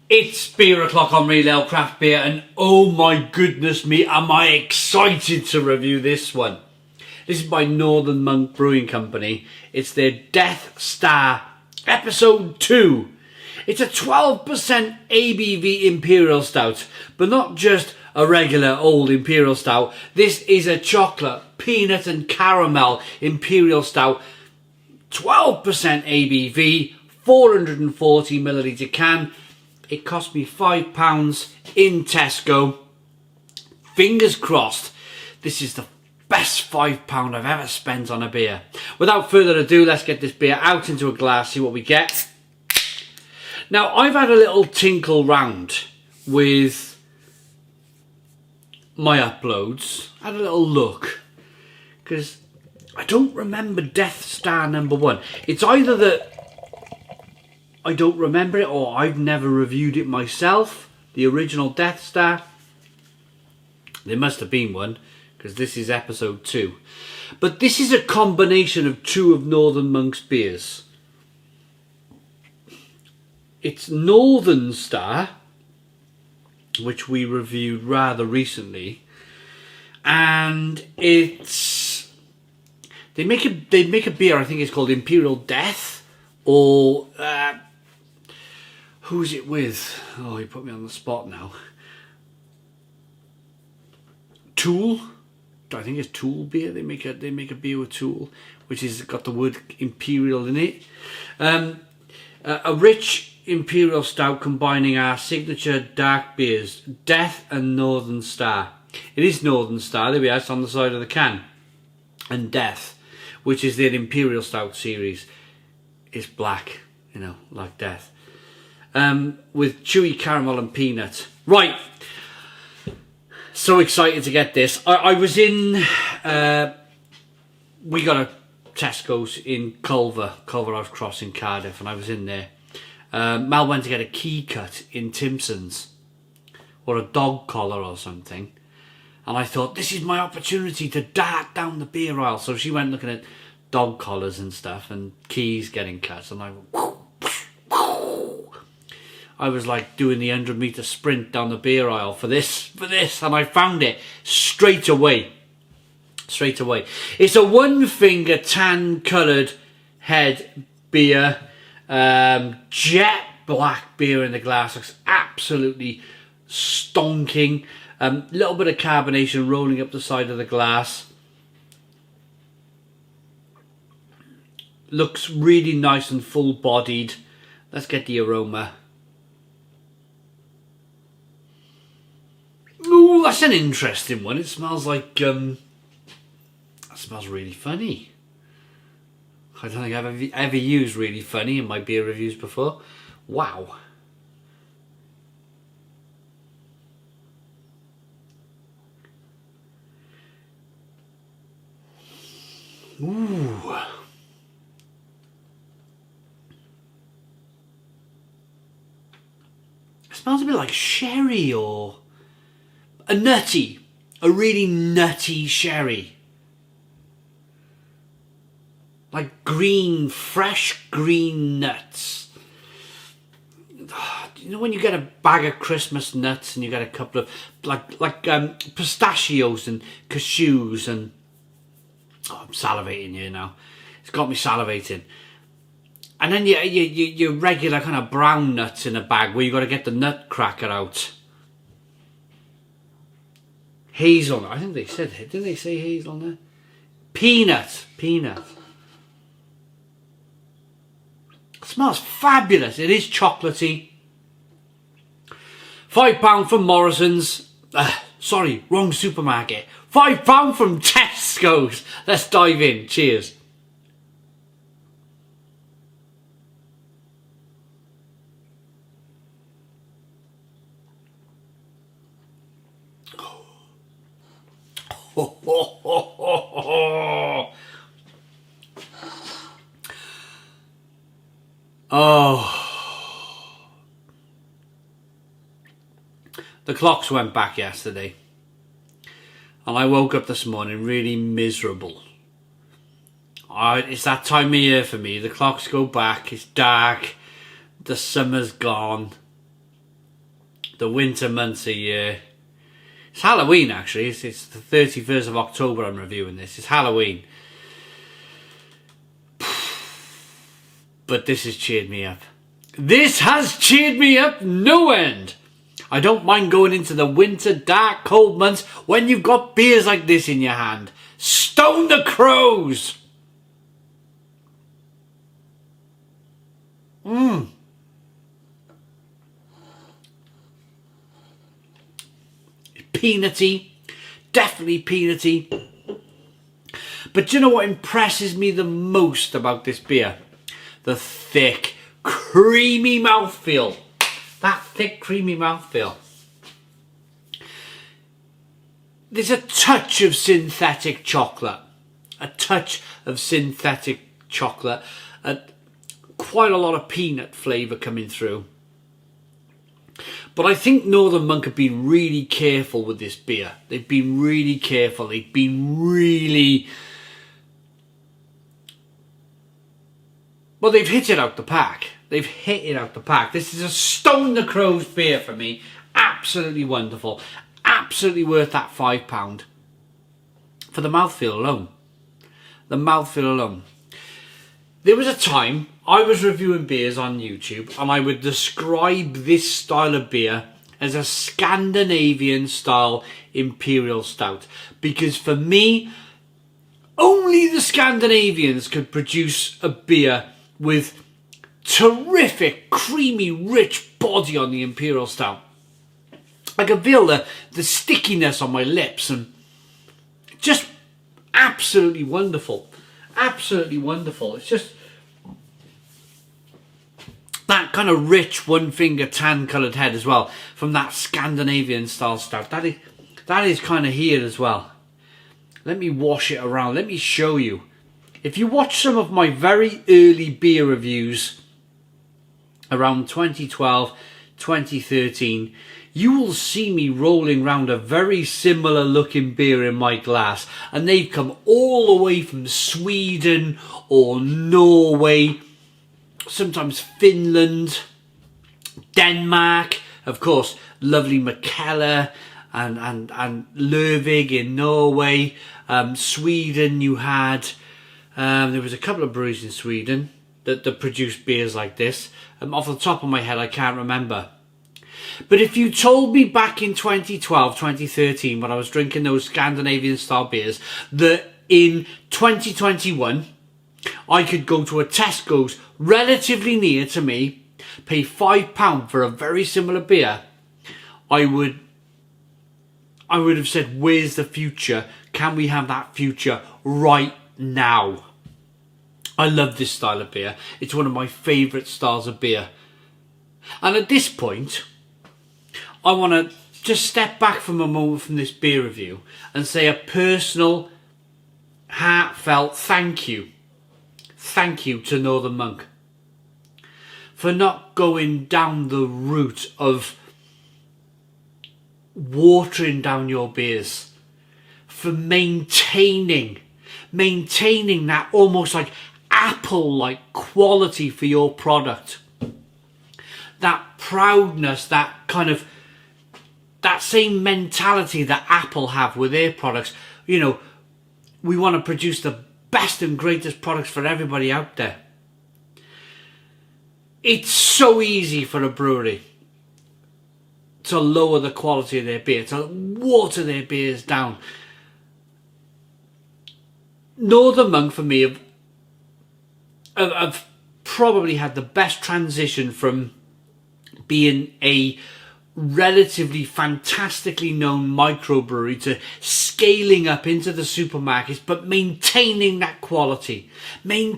It's beer o'clock on Real Ale Craft Beer, and oh my goodness me, am I excited to review this one. This is by Northern Monk Brewing Company. It's their Death Star Episode 2. It's a 12% ABV Imperial Stout, but not just a regular old Imperial Stout. This is a chocolate, peanut and caramel Imperial Stout. 12% ABV, 440 milliliter can. It cost me £5 in Tesco. Fingers crossed, this is the best £5 I've ever spent on a beer. Without further ado, let's get this beer out into a glass, see what we get. Now, I've had a little tinkle round with my uploads. I had a little look, because I don't remember Death Star number 1. It's either that I don't remember it, or I've never reviewed it myself. The original Death Star. There must have been one, because this is episode 2. But this is a combination of 2 of Northern Monk's beers. It's Northern Star, which we reviewed rather recently, and it's they make a beer. I think it's called Imperial Death, or who's it with? Oh, you put me on the spot now. Tool. I think it's Tool beer. They make a beer with Tool, which has got the word Imperial in it. A rich Imperial Stout combining our signature dark beers, Death and Northern Star. It is Northern Star. There we are. It's on the side of the can. And Death, which is their Imperial Stout series, is black, you know, like Death. With chewy caramel and peanut. Right. So excited to get this. I was in, we got a Tesco's in Culverhouse Cross in Cardiff, and I was in there. Mal went to get a key cut in Timpson's, or a dog collar or something. And I thought, this is my opportunity to dart down the beer aisle. So she went looking at dog collars and stuff, and keys getting cut, and I was like doing the 100-meter sprint down the beer aisle for this, and I found it straight away. It's a one-finger tan-coloured head beer, jet black beer in the glass. Looks absolutely stonking. Little bit of carbonation rolling up the side of the glass. Looks really nice and full-bodied. Let's get the aroma. Ooh, that's an interesting one. It smells like, that smells really funny. I don't think I've ever used really funny in my beer reviews before. Wow. Ooh. It smells a bit like sherry, or a really nutty sherry. Like fresh green nuts. You know when you get a bag of Christmas nuts and you get a couple of like pistachios and cashews and I'm salivating here now. It's got me salivating. And then your regular kind of brown nuts in a bag where you got to get the nut cracker out. Hazelnut. I think they said, didn't they say hazelnut? Peanut. It smells fabulous. It is chocolatey. £5 from Morrison's. Sorry, wrong supermarket. £5 from Tesco's. Let's dive in. Cheers. Oh, the clocks went back yesterday, and I woke up this morning really miserable. It's that time of year for me. The clocks go back, it's dark, the summer's gone, the winter months a year. It's Halloween actually, it's the 31st of October I'm reviewing this, it's Halloween. But this has cheered me up. This has cheered me up no end. I don't mind going into the winter, dark, cold months when you've got beers like this in your hand. Stone the Crows! Peanutty, definitely peanutty. But do you know what impresses me the most about this beer? The thick, creamy mouthfeel. That thick, creamy mouthfeel. There's a touch of synthetic chocolate. A touch of synthetic chocolate. Quite a lot of peanut flavour coming through. But I think Northern Monk have been really careful with this beer. They've been really careful. They've been really... Well, they've hit it out the pack. They've hit it out the pack. This is a Stone the Crows beer for me. Absolutely wonderful. Absolutely worth that £5. For the mouthfeel alone. The mouthfeel alone. There was a time I was reviewing beers on YouTube and I would describe this style of beer as a Scandinavian style Imperial Stout. Because for me, only the Scandinavians could produce a beer with terrific, creamy, rich body on the Imperial Stout. I could feel the stickiness on my lips and just absolutely wonderful. Absolutely wonderful. It's just that kind of rich one finger tan coloured head as well from that Scandinavian style stout. That is kind of here as well. Let me wash it around. Let me show you. If you watch some of my very early beer reviews around 2012, 2013, you will see me rolling around a very similar looking beer in my glass, and they've come all the way from Sweden or Norway, sometimes Finland, Denmark, of course lovely Mikkeller and Lervig in Norway. Sweden you had, there was a couple of breweries in Sweden that produced beers like this. Off the top of my head I can't remember. But if you told me back in 2012, 2013, when I was drinking those Scandinavian style beers, that in 2021, I could go to a Tesco's relatively near to me, pay £5 for a very similar beer, I would have said, where's the future? Can we have that future right now? I love this style of beer. It's one of my favourite styles of beer. And at this point, I want to just step back from a moment from this beer review and say a personal, heartfelt thank you. Thank you to Northern Monk for not going down the route of watering down your beers, for maintaining that almost like apple-like quality for your product. That proudness, that kind of that same mentality that Apple have with their products. You know, we want to produce the best and greatest products for everybody out there. It's so easy for a brewery to lower the quality of their beer, to water their beers down. Northern Monk for me have probably had the best transition from being a relatively fantastically known microbrewery to scaling up into the supermarkets, but maintaining that quality. And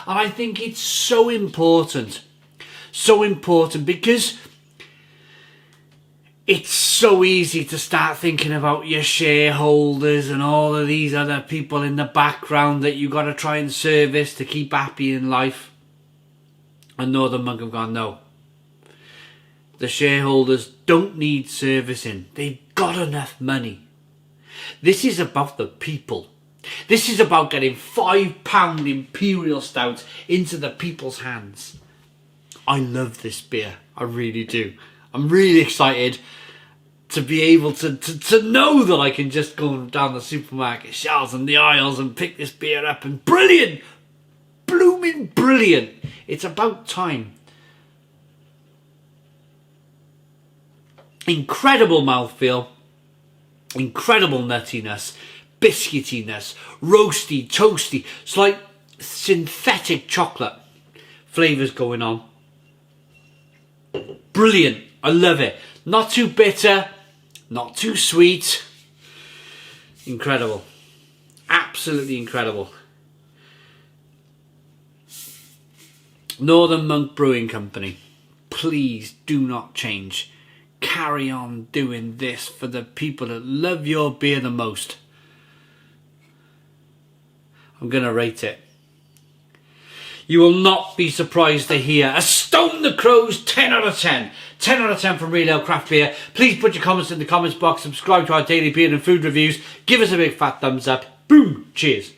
I think it's so important because it's so easy to start thinking about your shareholders and all of these other people in the background that you got to try and service to keep happy in life. And Northern Monk have gone, no. The shareholders don't need servicing. They've got enough money. This is about the people. This is about getting £5 Imperial Stouts into the people's hands. I love this beer. I really do. I'm really excited to be able to know that I can just go down the supermarket shelves and the aisles and pick this beer up, and brilliant, blooming brilliant. It's about time. Incredible mouthfeel, incredible nuttiness, biscuitiness, roasty, toasty. It's like synthetic chocolate flavours going on. Brilliant. I love it. Not too bitter, not too sweet. Incredible. Absolutely incredible. Northern Monk Brewing Company, please do not change. Carry on doing this for the people that love your beer the most. I'm going to rate it. You will not be surprised to hear a Stone the Crows 10 out of 10. 10 out of 10 from Real Ale Craft Beer. Please put your comments in the comments box. Subscribe to our daily beer and food reviews. Give us a big fat thumbs up. Boom. Cheers.